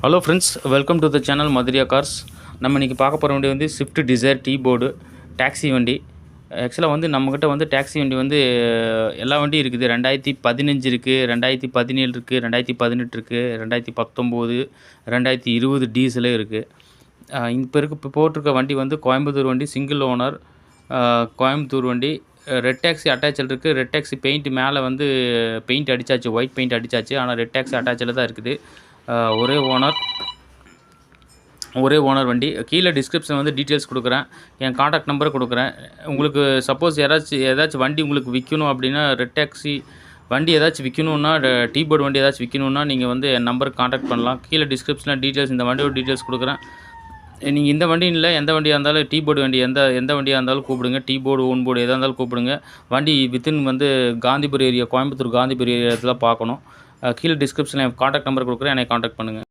Hello friends, welcome to the channel Madhuriya cars. நம்ம இன்றைக்கி பார்க்க போகிற வண்டி வந்து Swift Dzire T board taxi வண்டி. ஆக்சுவலாக வந்து நம்மக்கிட்ட வந்து டாக்ஸி வண்டி வந்து எல்லா வண்டியும் இருக்குது. 2015 இருக்குது, 2017 இருக்குது, 2018 இருக்குது, 2019, 2020 டீசலே இருக்குது. இப்போ போட்டிருக்க வண்டி வந்து கோயம்புத்தூர் வண்டி, சிங்கிள் ஓனர் கோயம்புத்தூர் வண்டி. ரெட் டாக்ஸி அட்டாச்சில் இருக்குது. ரெட் டாக்ஸி பெயிண்ட் மேலே வந்து பெயிண்ட் அடித்தாச்சு, ஒயிட் பெயிண்ட் அடித்தாச்சு. ஆனால் ரெட் டாக்ஸி அட்டாச்சில் தான் இருக்குது. ஒரே ஓனர் வண்டி. கீழே டிஸ்கிரிப்ஷன் வந்து டீட்டெயில்ஸ் கொடுக்குறேன், என் காண்டாக்ட் நம்பரை கொடுக்குறேன். உங்களுக்கு சப்போஸ் ஏதாச்சும் வண்டி உங்களுக்கு விற்கணும் அப்படின்னா, ரெட் டாக்ஸி வண்டி ஏதாச்சும் விற்கணுன்னா, டீ போர்டு வண்டி ஏதாச்சும் விற்கணுன்னா நீங்கள் வந்து என் நம்பருக்கு காண்டாக்ட் பண்ணலாம். கீழே டிஸ்கிரிப்ஷனில் டீட்டெயில்ஸ், இந்த வண்டியோட டீட்டெயில்ஸ் கொடுக்குறேன். நீங்கள் இந்த வண்டி இல்லை, எந்த வண்டியாக இருந்தாலும், டீ போர்டு வண்டி எந்த வண்டியாக இருந்தாலும் கூப்பிடுங்க. டீ போர்டு, ஓன் போர்டு எதாக இருந்தாலும் கூப்பிடுங்க. வண்டி வித்தின் வந்து காந்திபுரம் ஏரியா, கோயம்புத்தூர் காந்திபுரம் ஏரியாவில் பார்க்கணும். கீழே டிஸ்கிரிப்ஷனில் என் காண்டாக்ட் நம்பர் கொடுக்குறேன், என்னை காண்டாக்ட் பண்ணுங்கள்.